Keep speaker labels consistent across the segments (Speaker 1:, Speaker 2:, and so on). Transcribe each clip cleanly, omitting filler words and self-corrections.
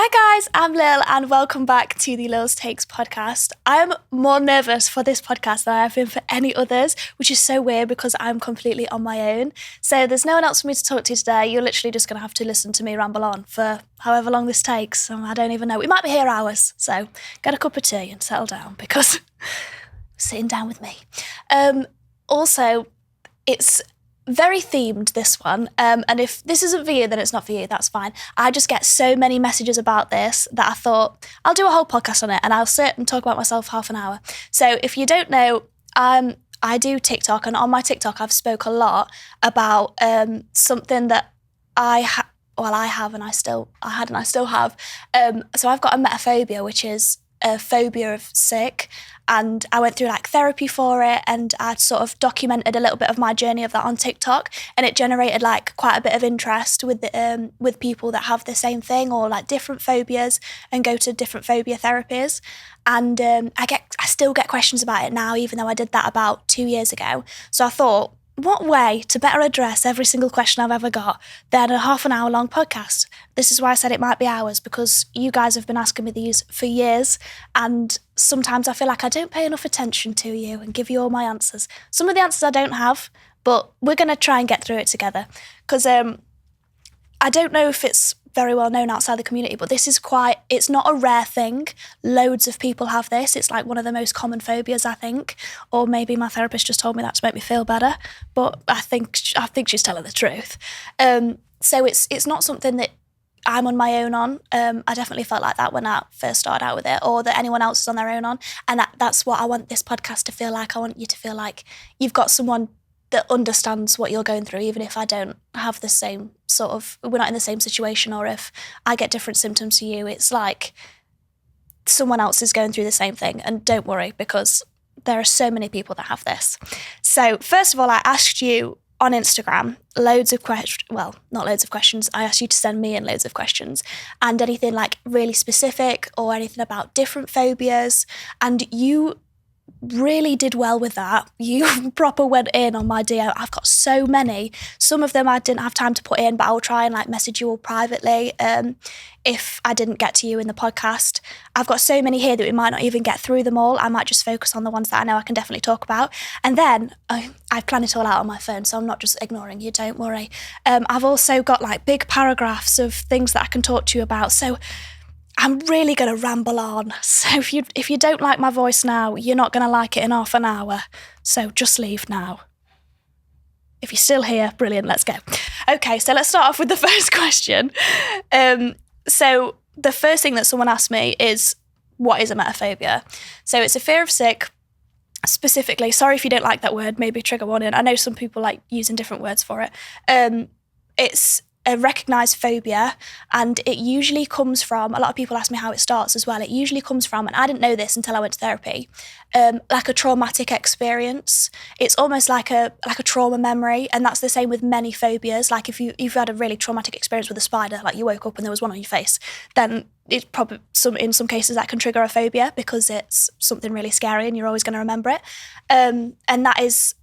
Speaker 1: Hi guys, I'm Lil and welcome back to the Lils Takes podcast. I'm more nervous for this podcast than I have been for any others, which is so weird because I'm completely on my own. So there's no one else for me to talk to today. You're literally just going to have to listen to me ramble on for however long this takes. I don't even know. We might be here hours. So get a cup of tea and settle down because sitting down with me. Also, it's very themed, this one, and if this isn't for you, then it's not for you, that's fine. I just get so many messages about this that I thought I'll do a whole podcast on it and I'll sit and talk about myself half an hour. So if you don't know, I do TikTok, and on my TikTok I've spoke a lot about something that I had and I still have. So I've got emetophobia, which is a phobia of sick, and I went through therapy for it, and I'd sort of documented a little bit of my journey of that on TikTok, and it generated quite a bit of interest with people that have the same thing or different phobias and go to different phobia therapies. And I still get questions about it now, even though I did that about 2 years ago. So I thought, what way to better address every single question I've ever got than a half an hour long podcast? This is why I said it might be hours, because you guys have been asking me these for years, and sometimes I feel like I don't pay enough attention to you and give you all my answers. Some of the answers I don't have, but we're going to try and get through it together, because I don't know if it's very well known outside the community, but it's not a rare thing. Loads of people have this. It's one of the most common phobias, I think, or maybe my therapist just told me that to make me feel better, but I think she's telling the truth. So it's not something that I'm on my own on. I definitely felt like that when I first started out with it, or that anyone else is on their own on, and that's what I want this podcast to feel like. I want you to feel like you've got someone that understands what you're going through, even if I don't have the same we're not in the same situation, or if I get different symptoms to you, it's like someone else is going through the same thing. And don't worry, because there are so many people that have this. So first of all, I asked you on Instagram loads of questions, well, not loads of questions, I asked you to send me in loads of questions, and anything really specific or anything about different phobias, and you really did well with that. You proper went in on my DM. I've got so many. Some of them I didn't have time to put in, but I'll try and message you all privately if I didn't get to you in the podcast. I've got so many here that we might not even get through them all. I might just focus on the ones that I know I can definitely talk about. And then I've planned it all out on my phone, so I'm not just ignoring you, don't worry. I've also got big paragraphs of things that I can talk to you about. So I'm really going to ramble on. So if you don't like my voice now, you're not going to like it in half an hour. So just leave now. If you're still here, brilliant, let's go. Okay, so let's start off with the first question. So the first thing that someone asked me is, what is emetophobia? So it's a fear of sick, specifically. Sorry if you don't like that word, maybe trigger warning. I know some people like using different words for it. It's a recognised phobia, and it usually comes from, a lot of people ask me how it starts as well, it usually comes from, and I didn't know this until I went to therapy, a traumatic experience. It's almost like a trauma memory, and that's the same with many phobias. If you've had a really traumatic experience with a spider, you woke up and there was one on your face, then it's probably in some cases that can trigger a phobia because it's something really scary and you're always going to remember it. And that is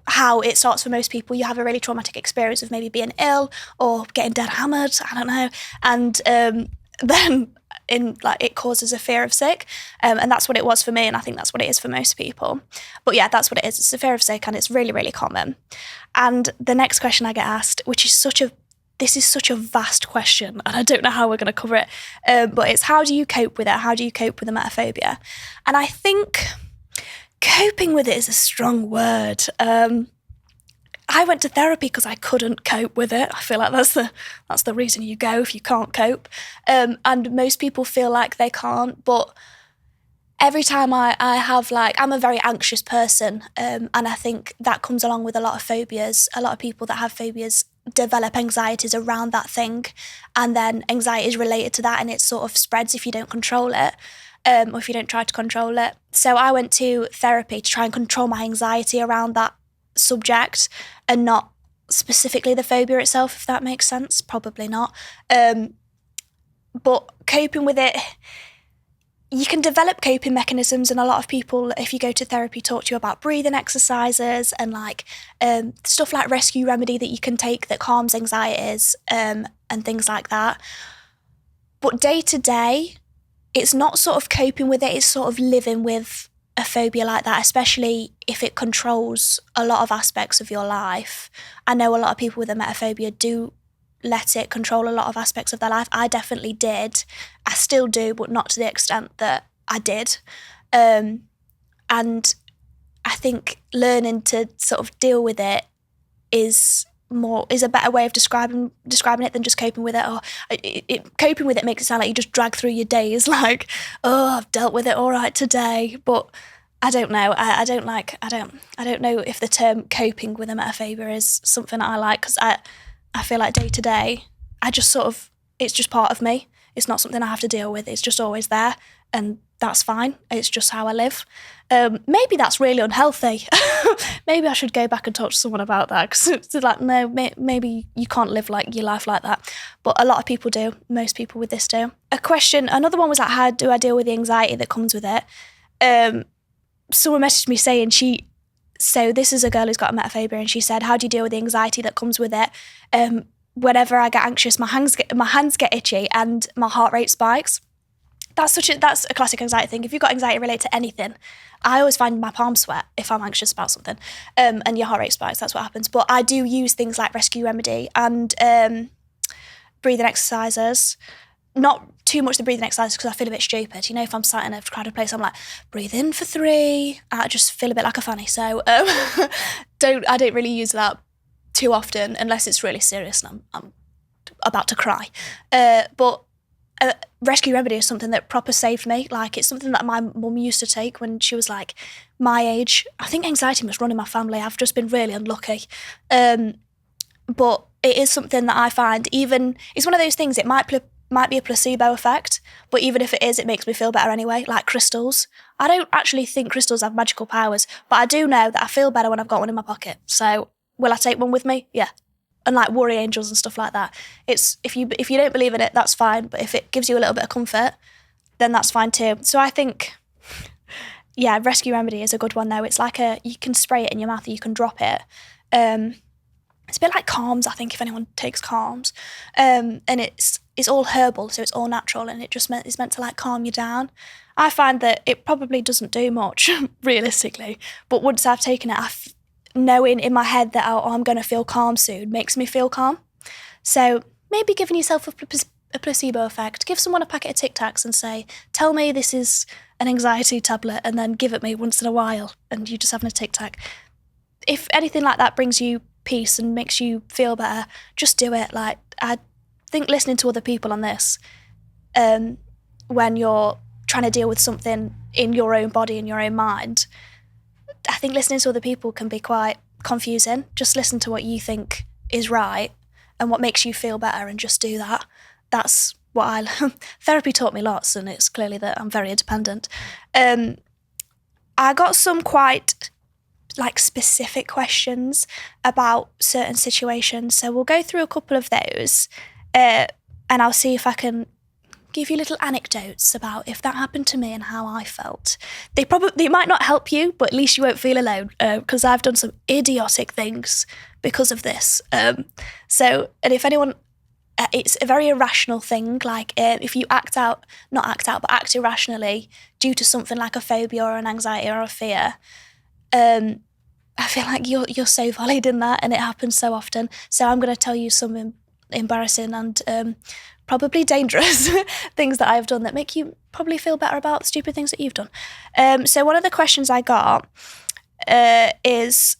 Speaker 1: how it starts for most people. You have a really traumatic experience of maybe being ill or getting dead hammered, I don't know, and then it causes a fear of sick, and that's what it was for me, and I think that's what it is for most people. But yeah, that's what it is. It's a fear of sick, and it's really, really common. And the next question I get asked, which is this is such a vast question, and I don't know how we're going to cover it, but it's, how do you cope with it? How do you cope with emetophobia? And I think coping with it is a strong word. I went to therapy because I couldn't cope with it. I feel like that's the reason you go if you can't cope. And most people feel like they can't, but every time I have I'm a very anxious person, and I think that comes along with a lot of phobias. A lot of people that have phobias develop anxieties around that thing, and then anxiety is related to that, and it sort of spreads if you don't control it. Or if you don't try to control it. So I went to therapy to try and control my anxiety around that subject, and not specifically the phobia itself, if that makes sense. Probably not. But coping with it, you can develop coping mechanisms, and a lot of people, if you go to therapy, talk to you about breathing exercises and stuff like rescue remedy that you can take that calms anxieties, and things like that. But day to day, it's not sort of coping with it, it's sort of living with a phobia like that, especially if it controls a lot of aspects of your life. I know a lot of people with emetophobia do let it control a lot of aspects of their life. I definitely did. I still do, but not to the extent that I did. And I think learning to sort of deal with it is a better way of describing it than just coping with it. Or coping with it makes it sound like you just drag through your days like, oh, I've dealt with it all right today. But I don't know. I don't know if the term coping with emetophobia is something that I like, because I feel like day to day, it's just part of me. It's not something I have to deal with. It's just always there, and that's fine. It's just how I live. Maybe that's really unhealthy. Maybe I should go back and talk to someone about that, because it's like, no, maybe you can't live like your life like that. But a lot of people do. Most people with this do. Another one was like, how do I deal with the anxiety that comes with it? Someone messaged me saying so this is a girl who's got emetophobia, and she said, how do you deal with the anxiety that comes with it? Whenever I get anxious, my hands get itchy and my heart rate spikes. That's a classic anxiety thing. If you've got anxiety related to anything, I always find my palms sweat if I'm anxious about something, and your heart rate spikes. That's what happens. But I do use things like Rescue Remedy and breathing exercises. Not too much the breathing exercises, because I feel a bit stupid. You know, if I'm sat in a crowded place, I'm like, breathe in for 3. I just feel a bit like a fanny. So I don't really use that too often unless it's really serious and I'm about to cry. But Rescue Remedy is something that proper saved me. Like, it's something that my mum used to take when she was like my age. I think anxiety must run in my family. I've just been really unlucky. But it is something that I find, even, it's one of those things, it might be a placebo effect, but even if it is, it makes me feel better anyway, like crystals. I don't actually think crystals have magical powers, but I do know that I feel better when I've got one in my pocket. So will I take one with me? Yeah. And like worry angels and stuff like that. It's if you don't believe in it, that's fine. But if it gives you a little bit of comfort, then that's fine too. So I think, yeah, Rescue Remedy is a good one though. It's like you can spray it in your mouth or you can drop it. It's a bit like Calms, I think, if anyone takes Calms. And it's all herbal, so it's all natural, and it's meant to like calm you down. I find that it probably doesn't do much, realistically. But once I've taken it, knowing in my head that I'm going to feel calm soon makes me feel calm. So maybe giving yourself a placebo effect. Give someone a packet of Tic Tacs and say, tell me this is an anxiety tablet, and then give it me once in a while, and you're just having a Tic Tac. If anything like that brings you peace and makes you feel better, just do it. Like, I think listening to other people on this, when you're trying to deal with something in your own body, in your own mind, I think listening to other people can be quite confusing. Just listen to what you think is right and what makes you feel better, and just do that. That's what therapy taught me lots, and it's clearly that I'm very independent. I got some quite like specific questions about certain situations, so we'll go through a couple of those, and I'll see if I can give you little anecdotes about if that happened to me and how I felt. They might not help you, but at least you won't feel alone, because I've done some idiotic things because of this. And if anyone, it's a very irrational thing. Like, if you act irrationally due to something like a phobia or an anxiety or a fear, I feel like you're so valid in that, and it happens so often. So I'm going to tell you some embarrassing and probably dangerous things that I've done that make you probably feel better about the stupid things that you've done. So one of the questions I got is,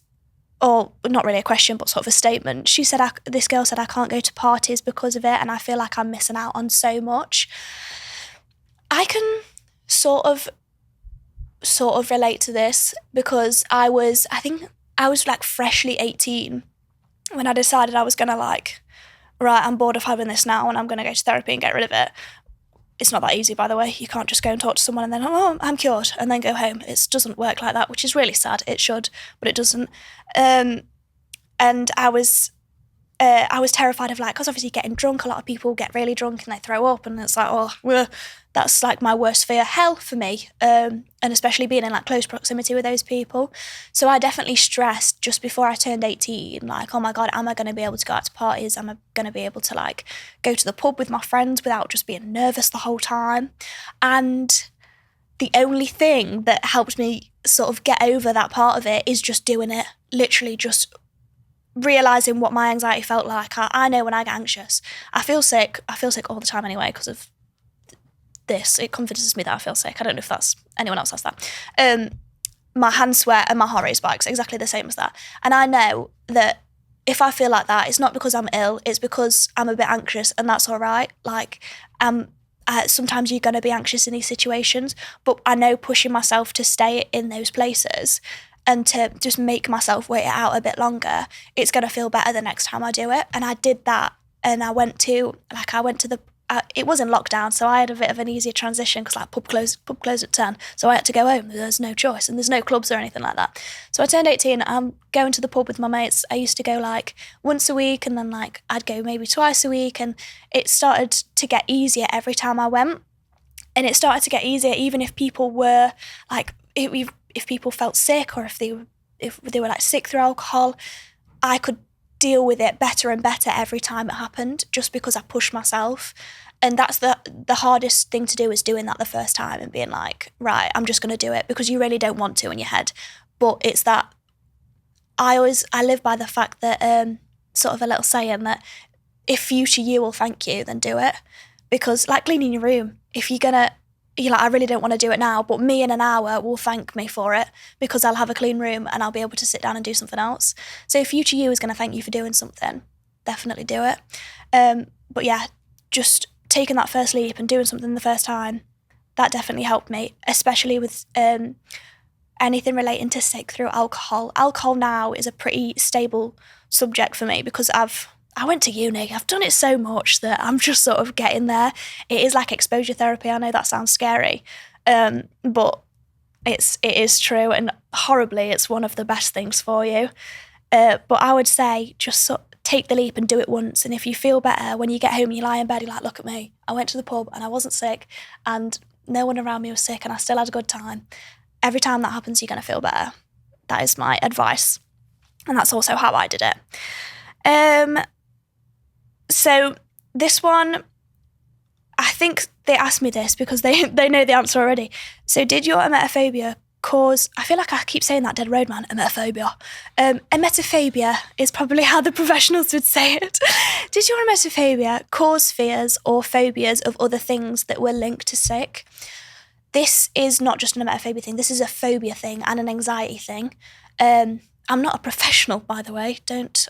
Speaker 1: or not really a question, but sort of a statement. She said, this girl said, I can't go to parties because of it, and I feel like I'm missing out on so much. I can sort of relate to this, because I think I was like freshly 18 when I decided I was going to like, right, I'm bored of having this now and I'm going to go to therapy and get rid of it. It's not that easy, by the way. You can't just go and talk to someone and then, oh, I'm cured, and then go home. It doesn't work like that, which is really sad. It should, but it doesn't. And I was I was terrified of like, because obviously getting drunk, a lot of people get really drunk and they throw up, and it's like, oh, that's like my worst fear, hell for me, and especially being in like close proximity with those people. So I definitely stressed just before I turned 18, like, oh my God, am I going to be able to go out to parties? Am I going to be able to like go to the pub with my friends without just being nervous the whole time? And the only thing that helped me sort of get over that part of it is just doing it, literally just realising what my anxiety felt like. I know when I get anxious, I feel sick all the time anyway because of this. It convinces me that I feel sick. I don't know if that's anyone else has that. My hands sweat and my heart rate spikes, exactly the same as that. And I know that if I feel like that, it's not because I'm ill, it's because I'm a bit anxious, and that's all right. Like, sometimes you're going to be anxious in these situations, but I know pushing myself to stay in those places and to just make myself wait it out a bit longer, it's going to feel better the next time I do it. And I did that, and I went to the, it was in lockdown, so I had a bit of an easier transition because like pub closed at 10, so I had to go home. There's no choice, and there's no clubs or anything like that. So I turned 18, I'm going to the pub with my mates. I used to go like once a week, and then like I'd go maybe twice a week, and it started to get easier every time I went. And it started to get easier even if people were like, if people felt sick, or if they were like sick through alcohol, I could deal with it better and better every time it happened, just because I pushed myself. And that's the hardest thing to do, is doing that the first time and being like, right, I'm just going to do it, because you really don't want to in your head. But it's that I live by the fact that sort of a little saying that if future you will thank you, then do it. Because like cleaning your room, if you're like, I really don't want to do it now, but me in an hour will thank me for it, because I'll have a clean room and I'll be able to sit down and do something else. So if future you is going to thank you for doing something, definitely do it. But yeah, just taking that first leap and doing something the first time, that definitely helped me, especially with anything relating to sick through alcohol. Alcohol now is a pretty stable subject for me, because I went to uni. I've done it so much that I'm just sort of getting there. It is like exposure therapy. I know that sounds scary, but it is true, and horribly, it's one of the best things for you. But I would say just take the leap and do it once. And if you feel better when you get home and you lie in bed, you're like, look at me. I went to the pub and I wasn't sick, and no one around me was sick, and I still had a good time. Every time that happens, you're going to feel better. That is my advice. And that's also how I did it. So this one, I think they asked me this because they know the answer already. So did your emetophobia cause, I feel like I keep saying that dead road man, emetophobia. Emetophobia is probably how the professionals would say it. Did your emetophobia cause fears or phobias of other things that were linked to sick? This is not just an emetophobia thing, this is a phobia thing and an anxiety thing. I'm not a professional, by the way. Don't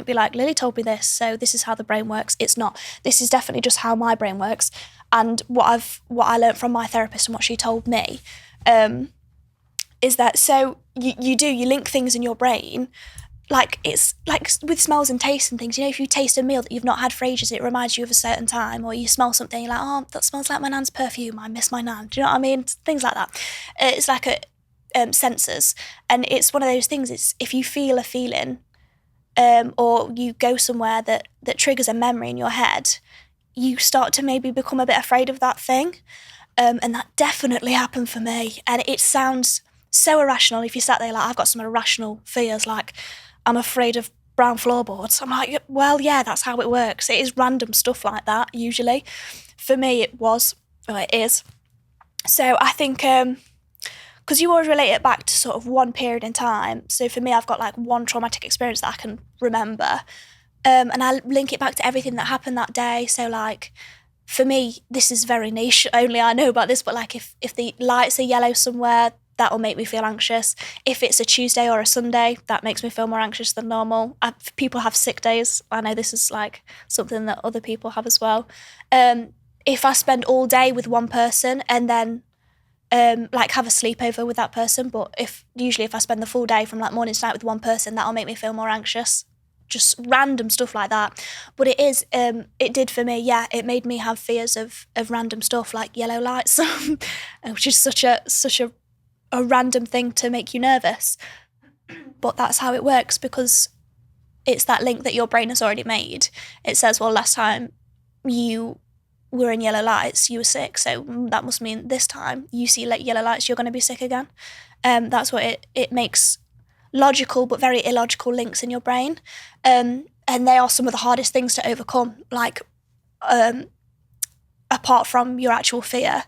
Speaker 1: be like, Lily told me this, so this is how the brain works. It's not. This is definitely just how my brain works, and what I learned from my therapist and what she told me, is that so you link things in your brain, like it's like with smells and tastes and things. You know, if you taste a meal that you've not had for ages, it reminds you of a certain time, or you smell something, you're like, oh, that smells like my nan's perfume. I miss my nan. Do you know what I mean? Things like that. It's like a sensors, and it's one of those things. It's if you feel a feeling, or you go somewhere that triggers a memory in your head, you start to maybe become a bit afraid of that thing, and that definitely happened for me. And it sounds so irrational if you sat there like, I've got some irrational fears, like I'm afraid of brown floorboards. I'm like, well, yeah, that's how it works. It is random stuff like that usually. For me, it is. So I think because you always relate it back to sort of one period in time. So for me, I've got like one traumatic experience that I can remember. And I link it back to everything that happened that day. So like, for me, this is very niche, only I know about this, but like if the lights are yellow somewhere, that will make me feel anxious. If it's a Tuesday or a Sunday, that makes me feel more anxious than normal. People have sick days. I know this is like something that other people have as well. If I spend all day with one person and then like have a sleepover with that person, but if I spend the full day from like morning to night with one person, that'll make me feel more anxious. Just random stuff like that. But it did for me, yeah, it made me have fears of random stuff like yellow lights, which is such a random thing to make you nervous. But that's how it works, because it's that link that your brain has already made. It says, well, last time you were in yellow lights, you were sick, so that must mean this time you see yellow lights, you're going to be sick again. That's what it makes logical but very illogical links in your brain. And they are some of the hardest things to overcome, like apart from your actual fear,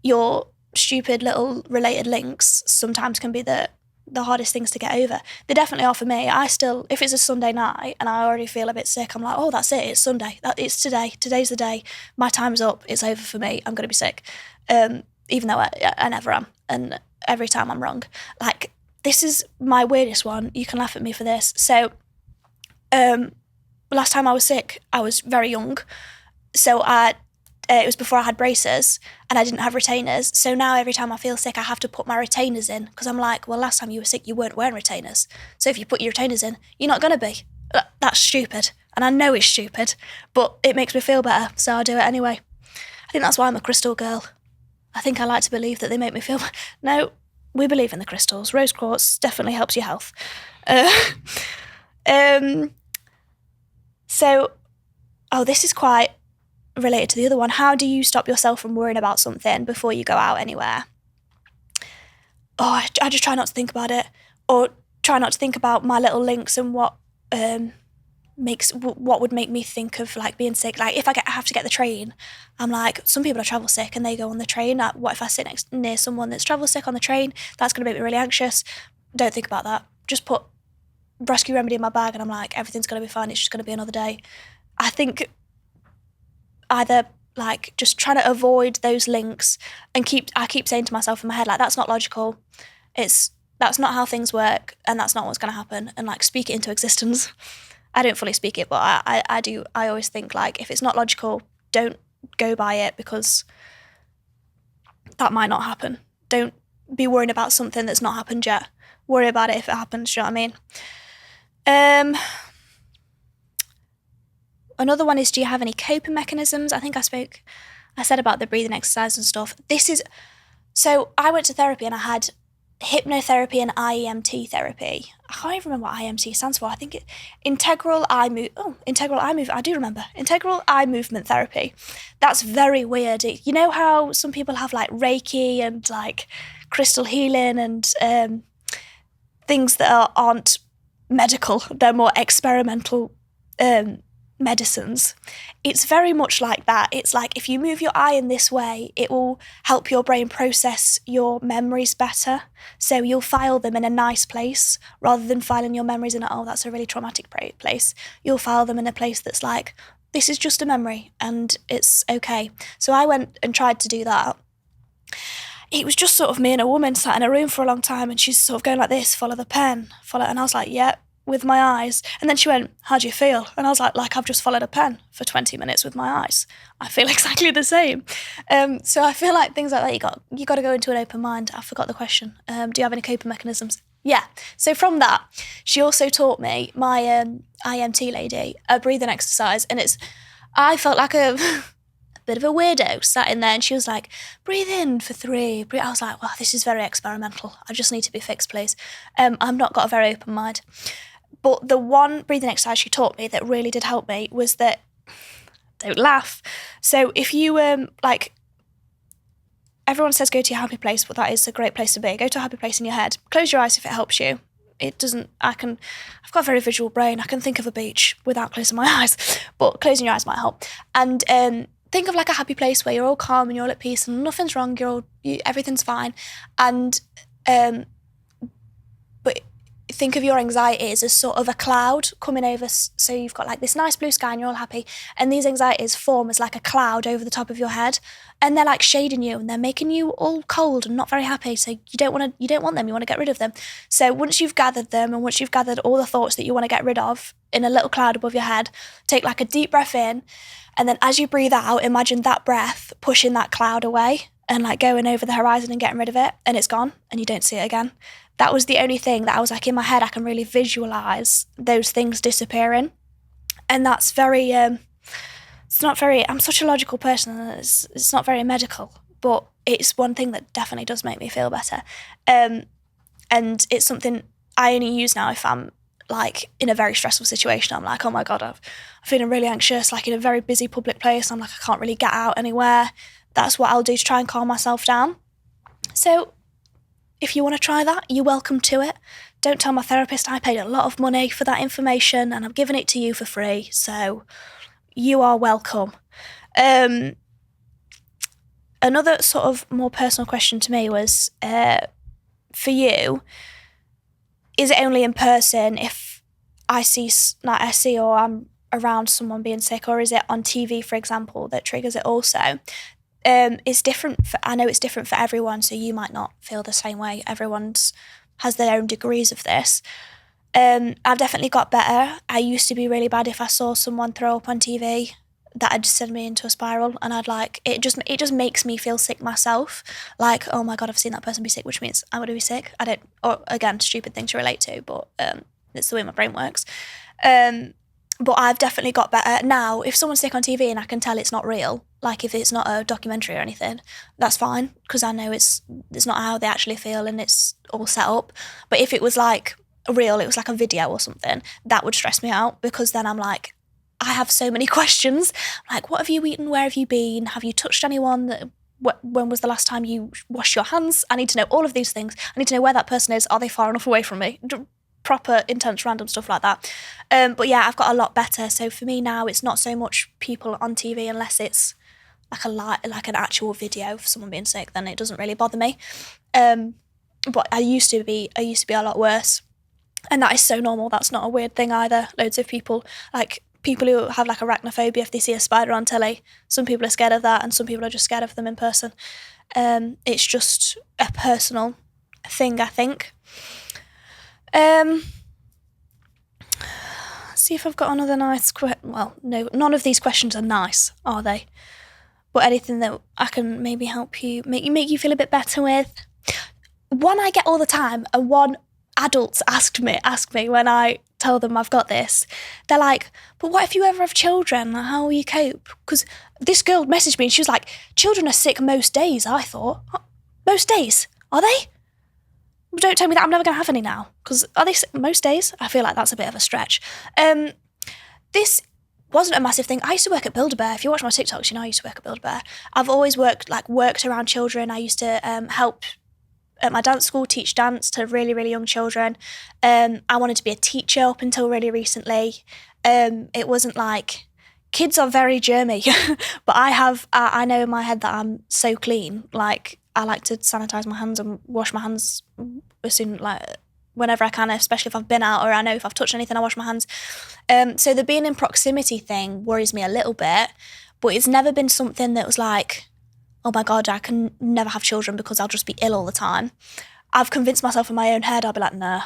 Speaker 1: your stupid little related links sometimes can be the hardest things to get over. They definitely are for me. I still, if it's a Sunday night and I already feel a bit sick, I'm like, oh, that's it, it's Sunday. It's today. Today's the day. My time's up. It's over for me. I'm going to be sick. Even though I never am. And every time I'm wrong. Like, this is my weirdest one. You can laugh at me for this. So, last time I was sick, I was very young. So it was before I had braces and I didn't have retainers. So now every time I feel sick, I have to put my retainers in because I'm like, well, last time you were sick, you weren't wearing retainers. So if you put your retainers in, you're not going to be. That's stupid. And I know it's stupid, but it makes me feel better. So I do it anyway. I think that's why I'm a crystal girl. I think I like to believe that they make me feel... No, we believe in the crystals. Rose quartz definitely helps your health. This is quite related to the other one. How do you stop yourself from worrying about something before you go out anywhere? I just try not to think about it, or try not to think about my little links and what would make me think of like being sick. Like if I have to get the train, I'm like, some people are travel sick and they go on the train. What if I sit near someone that's travel sick on the train? That's going to make me really anxious. Don't think about that. Just put rescue remedy in my bag and I'm like, everything's going to be fine. It's just going to be another day. I think either like just trying to avoid those links and I keep saying to myself in my head, like, that's not logical. That's not how things work and that's not what's going to happen, and like speak it into existence. I don't fully speak it, but I do. I always think like, if it's not logical, don't go by it because that might not happen. Don't be worrying about something that's not happened yet. Worry about it if it happens, do you know what I mean? Another one is, do you have any coping mechanisms? I think I said about the breathing exercise and stuff. So I went to therapy and I had hypnotherapy and IEMT therapy. I can't even remember what IEMT stands for. I think integral eye movement. I do remember. Integral eye movement therapy. That's very weird. You know how some people have like Reiki and like crystal healing and things that aren't medical. They're more experimental medicines. It's very much like that. It's like if you move your eye in this way, it will help your brain process your memories better. So you'll file them in a nice place rather than filing your memories in that's a really traumatic place. You'll file them in a place that's like, this is just a memory and it's okay. So I went and tried to do that. It was just sort of me and a woman sat in a room for a long time and she's sort of going like this, follow the pen, follow. And I was like, yeah, with my eyes. And then she went, how do you feel? And I was like I've just followed a pen for 20 minutes with my eyes. I feel exactly the same. So I feel like things like that, you got to go into an open mind. I forgot the question. Do you have any coping mechanisms? Yeah. So from that, she also taught me, my IMT lady, a breathing exercise. And I felt like a bit of a weirdo sat in there and she was like, breathe in for 3. I was like, well, this is very experimental. I just need to be fixed, please. I've not got a very open mind. But the one breathing exercise she taught me that really did help me was that, don't laugh. So if you, everyone says go to your happy place, but that is a great place to be. Go to a happy place in your head. Close your eyes if it helps you. I've got a very visual brain. I can think of a beach without closing my eyes, but closing your eyes might help. And think of like a happy place where you're all calm and you're all at peace and nothing's wrong. Everything's fine. And, but think of your anxieties as sort of a cloud coming over. So you've got like this nice blue sky and you're all happy. And these anxieties form as like a cloud over the top of your head. And they're like shading you and they're making you all cold and not very happy. So you don't want them, you want to get rid of them. So once you've gathered them and once you've gathered all the thoughts that you want to get rid of in a little cloud above your head, take like a deep breath in. And then as you breathe out, imagine that breath pushing that cloud away and like going over the horizon and getting rid of it. And it's gone and you don't see it again. That was the only thing that I was like in my head, I can really visualize those things disappearing. And that's very, I'm such a logical person. It's not very medical, but it's one thing that definitely does make me feel better. And it's something I only use now if I'm like in a very stressful situation, I'm like, oh my God, I'm feeling really anxious, like in a very busy public place. I'm like, I can't really get out anywhere. That's what I'll do to try and calm myself down. So if you want to try that, you're welcome to it. Don't tell my therapist I paid a lot of money for that information and I'm giving it to you for free. So you are welcome. Another sort of more personal question to me was, for you, is it only in person if I see or I'm around someone being sick, or is it on TV, for example, that triggers it also? It's different. I know it's different for everyone, so you might not feel the same way. Everyone's has their own degrees of this. I've definitely got better. I used to be really bad if I saw someone throw up on TV. That'd send me into a spiral, and I'd like it. Just makes me feel sick myself. Like, oh my God, I've seen that person be sick, which means I'm gonna be sick. I don't. Or again, stupid thing to relate to, but it's the way my brain works. But I've definitely got better now. If someone's sick on TV and I can tell it's not real, like if it's not a documentary or anything, that's fine because I know it's not how they actually feel and it's all set up. But if it was like real, it was like a video or something, that would stress me out because then I'm like, I have so many questions. Like, what have you eaten? Where have you been? Have you touched anyone? When was the last time you washed your hands? I need to know all of these things. I need to know where that person is. Are they far enough away from me? Proper, intense, random stuff like that. But yeah, I've got a lot better. So for me now, it's not so much people on TV unless it's like an actual video of someone being sick. Then it doesn't really bother me. But I used to be a lot worse, and that is so normal. That's not a weird thing either. Loads of people who have like arachnophobia, if they see a spider on telly, some people are scared of that and some people are just scared of them in person. It's just a personal thing, I think. See if I've got another nice well, no, none of these questions are nice, are they? But anything that I can maybe help you, make you feel a bit better with. One I get all the time, and one adults ask me when I tell them I've got this. They're like, but what if you ever have children? How will you cope? Because this girl messaged me and she was like, children are sick most days. I thought, most days? Are they? Don't tell me that I'm never going to have any now. Because are they sick most days? I feel like that's a bit of a stretch. This wasn't a massive thing. I used to work at Build-A-Bear. If you watch my TikToks, you know I used to work at Build-A-Bear. I've always worked around children. I used to help at my dance school, teach dance to really, really young children. I wanted to be a teacher up until really recently. It wasn't like, kids are very germy, but I know in my head that I'm so clean. Like, I like to sanitize my hands and wash my hands as soon, like, whenever I can, especially if I've been out or I know if I've touched anything, I wash my hands. So the being in proximity thing worries me a little bit, but it's never been something that was like, oh my God, I can never have children because I'll just be ill all the time. I've convinced myself in my own head, I'll be like, nah,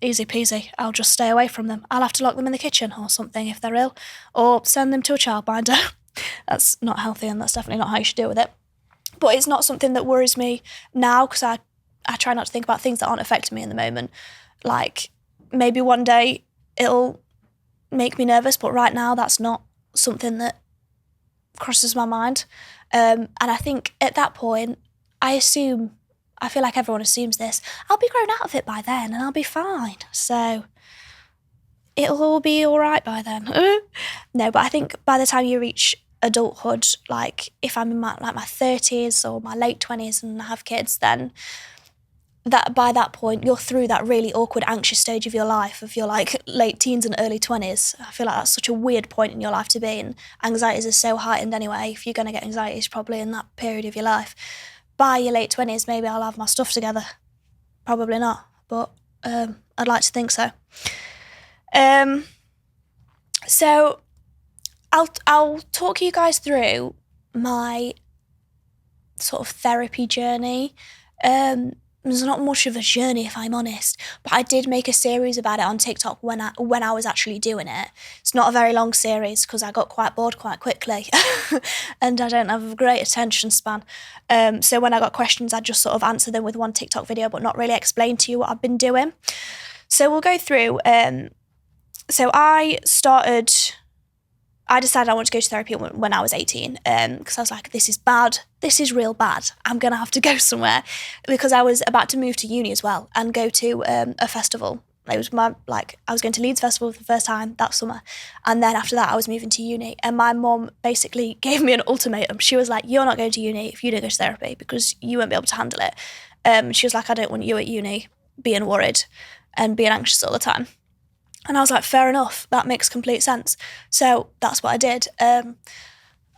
Speaker 1: easy peasy. I'll just stay away from them. I'll have to lock them in the kitchen or something if they're ill, or send them to a childminder. That's not healthy and that's definitely not how you should deal with it. But it's not something that worries me now because I try not to think about things that aren't affecting me in the moment. Like, maybe one day it'll make me nervous, but right now that's not something that crosses my mind. And I think at that point, I feel like everyone assumes this, I'll be grown out of it by then and I'll be fine. So it'll all be all right by then. No, but I think by the time you reach adulthood, like if I'm in my 30s or my late 20s and I have kids, then that by that point you're through that really awkward, anxious stage of your life of your like late teens and early 20s. I feel like that's such a weird point in your life to be in. Anxieties are so heightened anyway. If you're going to get anxiety, it's probably in that period of your life. By your late 20s, maybe I'll have my stuff together. Probably not, but I'd like to think so. So I'll talk you guys through my sort of therapy journey. There's not much of a journey, if I'm honest, but I did make a series about it on TikTok when I was actually doing it. It's not a very long series because I got quite bored quite quickly and I don't have a great attention span. So when I got questions, I'd just sort of answer them with one TikTok video, but not really explain to you what I've been doing. So we'll go through. So I decided I wanted to go to therapy when I was 18 because I was like, this is bad. This is real bad. I'm going to have to go somewhere because I was about to move to uni as well and go to a festival It was I was going to Leeds Festival for the first time that summer. And then after that, I was moving to uni. And my mum basically gave me an ultimatum. She was like, you're not going to uni if you don't go to therapy because you won't be able to handle it. She was like, I don't want you at uni being worried and being anxious all the time. And I was like, fair enough. That makes complete sense. So that's what I did.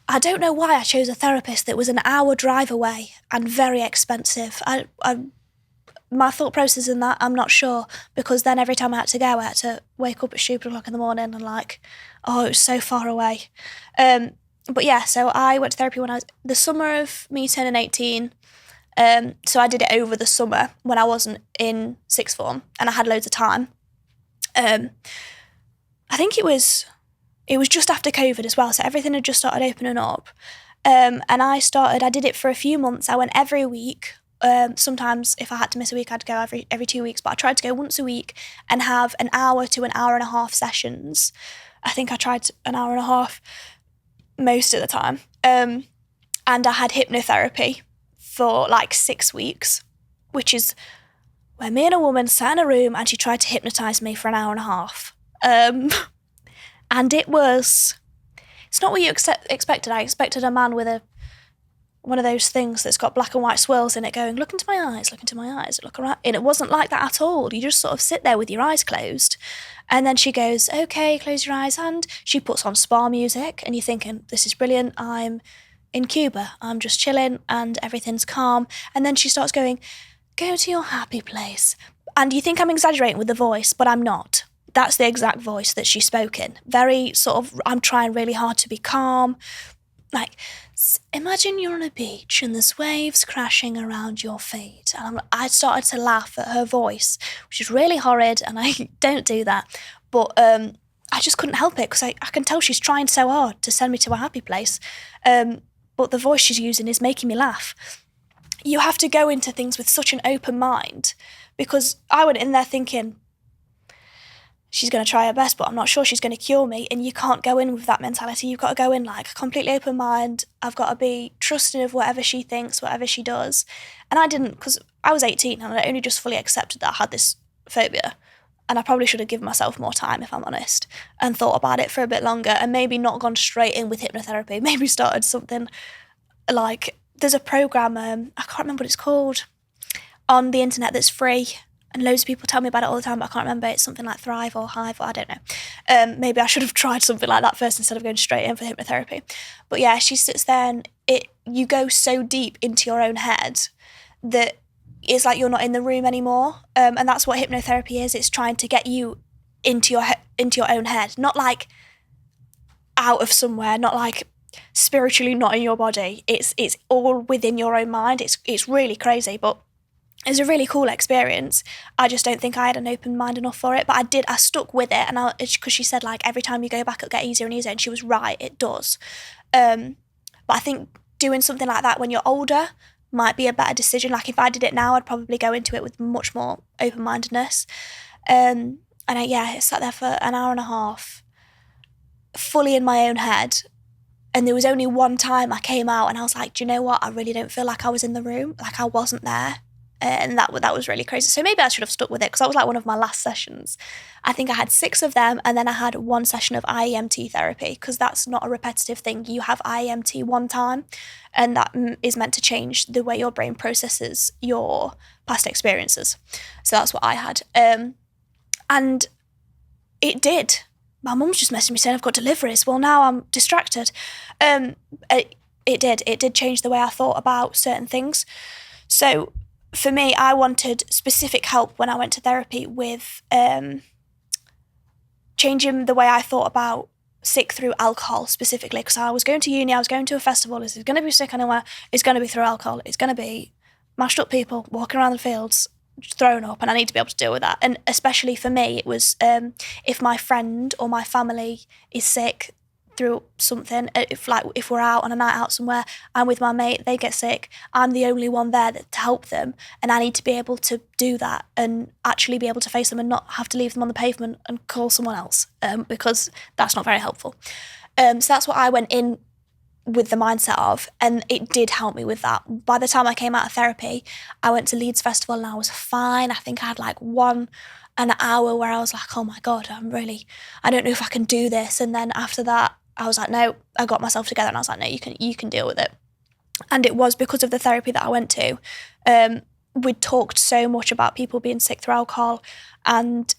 Speaker 1: I don't know why I chose a therapist that was an hour drive away and very expensive. My thought process in that, I'm not sure, because then every time I had to go, I had to wake up at stupid o'clock in the morning and like, oh, it was so far away. But yeah, so I went to therapy when I was the summer of me turning 18. So I did it over the summer when I wasn't in sixth form and I had loads of time. I think it was just after COVID as well, so everything had just started opening up. And I did it for a few months. I went every week. Sometimes if I had to miss a week, I'd go every 2 weeks, but I tried to go once a week and have an hour to an hour and a half sessions. I think I tried an hour and a half most of the time. And I had hypnotherapy for like 6 weeks, which is where me and a woman sat in a room and she tried to hypnotise me for an hour and a half. And it's not what you expected. I expected a man with one of those things that's got black and white swirls in it going, look into my eyes, look around. And it wasn't like that at all. You just sort of sit there with your eyes closed. And then she goes, okay, close your eyes. And she puts on spa music and you're thinking, this is brilliant. I'm in Cuba. I'm just chilling and everything's calm. And then she starts going, go to your happy place. And you think I'm exaggerating with the voice, but I'm not. That's the exact voice that she spoke in. Very sort of, I'm trying really hard to be calm. Like, imagine you're on a beach and there's waves crashing around your feet. And I started to laugh at her voice, which is really horrid, and I don't do that. But I just couldn't help it because I can tell she's trying so hard to send me to a happy place. But the voice she's using is making me laugh. You have to go into things with such an open mind, because I went in there thinking, she's going to try her best, but I'm not sure she's going to cure me. And you can't go in with that mentality. You've got to go in like a completely open mind. I've got to be trusting of whatever she thinks, whatever she does. And I didn't, because I was 18 and I only just fully accepted that I had this phobia. And I probably should have given myself more time, if I'm honest, and thought about it for a bit longer and maybe not gone straight in with hypnotherapy. Maybe started something like, there's a program, I can't remember what it's called, on the internet that's free. And loads of people tell me about it all the time, but I can't remember. It's something like Thrive or Hive, or I don't know. Maybe I should have tried something like that first instead of going straight in for hypnotherapy. But yeah, she sits there and you go so deep into your own head that it's like you're not in the room anymore. And that's what hypnotherapy is. It's trying to get you into your own head, not like out of somewhere, not like spiritually not in your body. It's all within your own mind. It's really crazy, but it's a really cool experience. I just don't think I had an open mind enough for it, but I stuck with it, and because she said like every time you go back it'll get easier and easier, and she was right, it does. But I think doing something like that when you're older might be a better decision. Like if I did it now, I'd probably go into it with much more open-mindedness. And I sat there for an hour and a half, fully in my own head. And there was only one time I came out and I was like, do you know what? I really don't feel like I was in the room, like I wasn't there. And that was really crazy. So maybe I should have stuck with it, because that was like one of my last sessions. I think I had 6 of them, and then I had 1 session of IEMT therapy, because that's not a repetitive thing. You have IEMT one time, and that is meant to change the way your brain processes your past experiences. So that's what I had. And it did. My mum's just messaged me saying I've got deliveries. Well, now I'm distracted. It did change the way I thought about certain things. So for me, I wanted specific help when I went to therapy with changing the way I thought about sick through alcohol specifically, because I was going to uni, I was going to a festival. Is it going to be sick anywhere? It's going to be through alcohol. It's going to be mashed up people walking around the fields, thrown up, and I need to be able to deal with that. And especially for me, it was if my friend or my family is sick through something, if we're out on a night out somewhere, I'm with my mate, they get sick, I'm the only one there to help them, and I need to be able to do that and actually be able to face them and not have to leave them on the pavement and call someone else, because that's not very helpful. So that's what I went in with the mindset of, and it did help me with that. By the time I came out of therapy, I went to Leeds Festival and I was fine. I think I had like an hour where I was like, oh my God, I don't know if I can do this. And then after that, I was like, no, I got myself together and I was like, no, you can deal with it. And it was because of the therapy that I went to. We talked so much about people being sick through alcohol and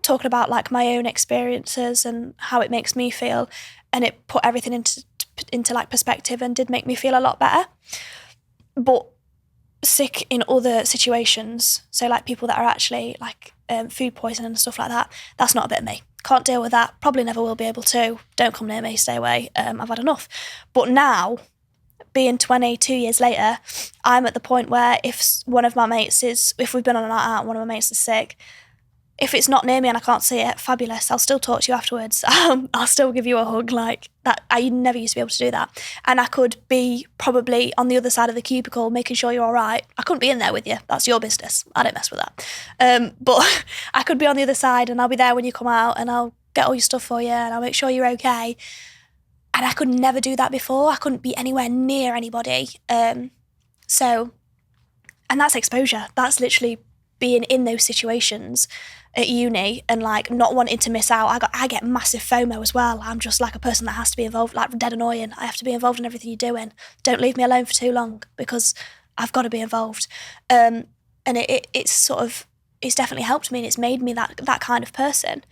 Speaker 1: talking about like my own experiences and how it makes me feel. And it put everything into like perspective and did make me feel a lot better. But sick in other situations, so like people that are actually like food poisoning and stuff like that, that's not a bit of me. Can't deal with that, probably never will be able to. Don't come near me, stay away. I've had enough. But now, being 22 years later, I'm at the point where if we've been on a night out and one of my mates is sick, if it's not near me and I can't see it, fabulous, I'll still talk to you afterwards. I'll still give you a hug like that. I never used to be able to do that. And I could be probably on the other side of the cubicle making sure you're all right. I couldn't be in there with you. That's your business. I don't mess with that. But I could be on the other side and I'll be there when you come out and I'll get all your stuff for you and I'll make sure you're okay. And I could never do that before. I couldn't be anywhere near anybody. And that's exposure. That's literally being in those situations at uni and like not wanting to miss out. I get massive FOMO as well. I'm just like a person that has to be involved, like dead annoying. I have to be involved in everything you're doing. Don't leave me alone for too long because I've got to be involved. And it's definitely helped me and it's made me that kind of person,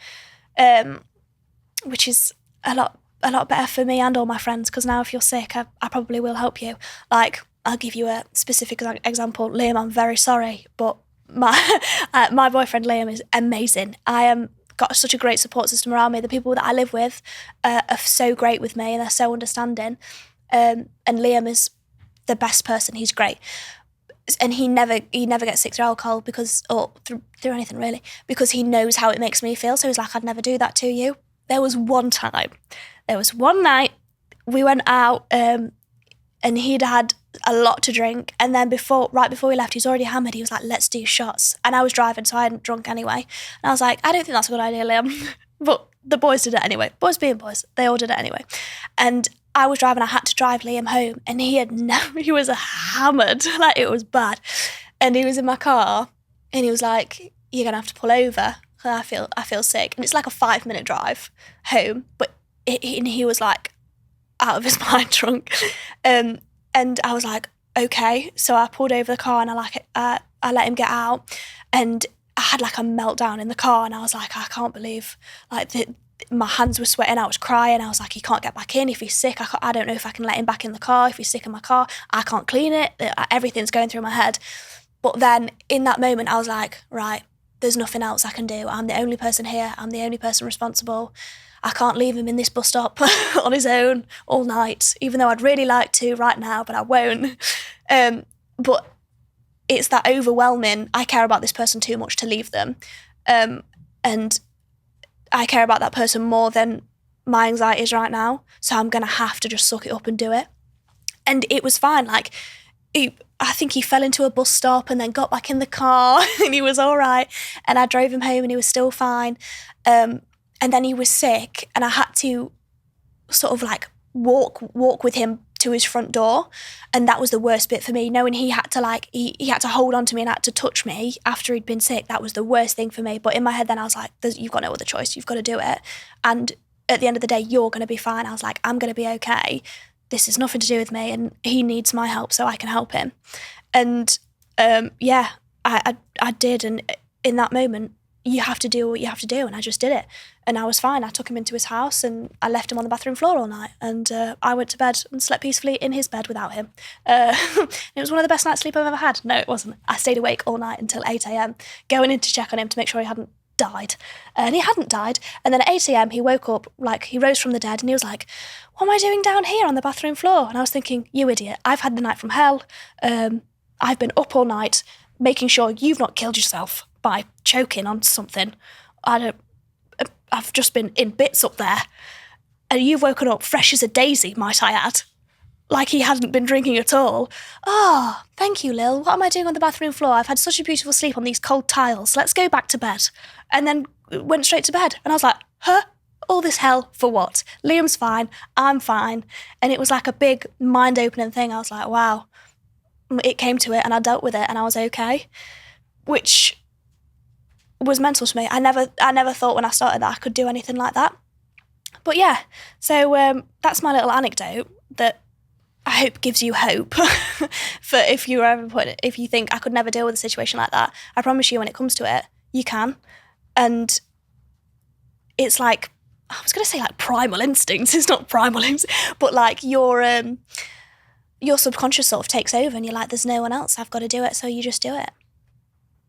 Speaker 1: which is a lot better for me and all my friends, because now if you're sick, I probably will help you. Like, I'll give you a specific example. Liam, I'm very sorry, but my boyfriend Liam is amazing. I am got such a great support system around me. The people that I live with are so great with me and they're so understanding. And Liam is the best person. He's great. And he never gets sick through alcohol through anything really, because he knows how it makes me feel. So he's like, I'd never do that to you. There was one night we went out and he'd had a lot to drink, and then right before we left, he was already hammered. He was like, let's do shots. And I was driving, so I hadn't drunk anyway. And I was like, I don't think that's a good idea, Liam. But the boys did it anyway. Boys being boys, they all did it anyway. And I was driving, I had to drive Liam home, and he was hammered, like it was bad. And he was in my car, and he was like, you're going to have to pull over. I feel sick. And it's like a 5-minute drive home, but he was like out of his mind drunk. And I was like, okay. So I pulled over the car and I let him get out, and I had like a meltdown in the car, and I was like, I can't believe my hands were sweating. I was crying. I was like, he can't get back in. If he's sick, I don't know if I can let him back in the car. If he's sick in my car, I can't clean it. Everything's going through my head. But then in that moment, I was like, right, there's nothing else I can do. I'm the only person here. I'm the only person responsible. I can't leave him in this bus stop on his own all night, even though I'd really like to right now, but I won't. But it's that overwhelming, I care about this person too much to leave them. And I care about that person more than my anxiety is right now. So I'm going to have to just suck it up and do it. And it was fine. Like, I think he fell into a bus stop and then got back in the car and he was all right. And I drove him home and he was still fine. And then he was sick and I had to sort of like walk with him to his front door. And that was the worst bit for me, knowing he had to he had to hold on to me and had to touch me after he'd been sick. That was the worst thing for me. But in my head then I was like, you've got no other choice. You've got to do it. And at the end of the day, you're going to be fine. I was like, I'm going to be okay. This has nothing to do with me and he needs my help so I can help him. And I did. And in that moment, you have to do what you have to do. And I just did it. And I was fine. I took him into his house and I left him on the bathroom floor all night. And I went to bed and slept peacefully in his bed without him. It was one of the best night's sleep I've ever had. No, it wasn't. I stayed awake all night until 8 a.m, going in to check on him to make sure he hadn't died. And he hadn't died. And then at 8 a.m, he woke up, like he rose from the dead and he was like, what am I doing down here on the bathroom floor? And I was thinking, you idiot, I've had the night from hell. I've been up all night making sure you've not killed yourself by choking on something. I've just been in bits up there. And you've woken up fresh as a daisy, might I add. Like he hadn't been drinking at all. Oh, thank you, Lil. What am I doing on the bathroom floor? I've had such a beautiful sleep on these cold tiles. Let's go back to bed. And then went straight to bed. And I was like, huh? all this hell for what? Liam's fine, I'm fine. And it was like a big mind-opening thing. I was like, wow, it came to it and I dealt with it and I was okay, which was mental to me. I never thought when I started that I could do anything like that. But yeah, so that's my little anecdote that I hope gives you hope for if you think I could never deal with a situation like that. I promise you, when it comes to it, you can. And it's like, I was going to say like primal instincts. It's not primal instincts, but like your subconscious sort of takes over and you're like, there's no one else, I've got to do it, so you just do it.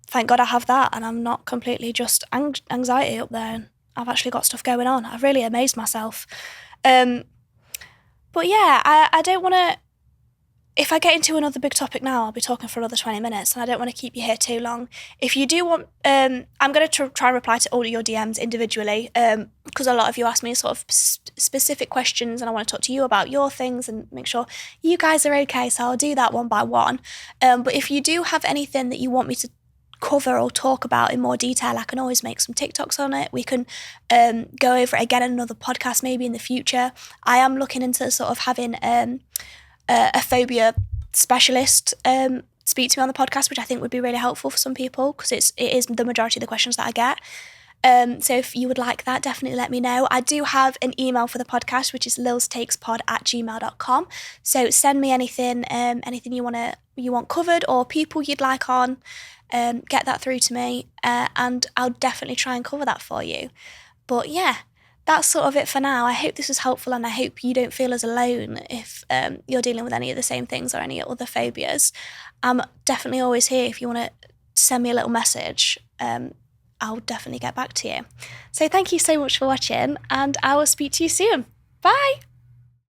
Speaker 1: Thank God I have that, and I'm not completely just anxiety up there. And I've actually got stuff going on. I've really amazed myself. But yeah, I don't want to, if I get into another big topic now, I'll be talking for another 20 minutes and I don't want to keep you here too long. If you do want, I'm going to try and reply to all of your DMs individually, because a lot of you ask me sort of specific questions and I want to talk to you about your things and make sure you guys are okay. So I'll do that one by one. But if you do have anything that you want me to cover or talk about in more detail, I can always make some TikToks on it. We can go over it again in another podcast maybe in the future. I am looking into sort of having a phobia specialist speak to me on the podcast, which I think would be really helpful for some people because it is the majority of the questions that I get. So if you would like that, definitely let me know. I do have an email for the podcast, which is lilstakespod@gmail.com. So send me anything you want covered or people you'd like on. Get that through to me and I'll definitely try and cover that for you. But yeah, that's sort of it for now. I hope this was helpful and I hope you don't feel as alone if you're dealing with any of the same things or any other phobias. I'm definitely always here if you want to send me a little message. I'll definitely get back to you. So thank you so much for watching and I will speak to you soon. Bye.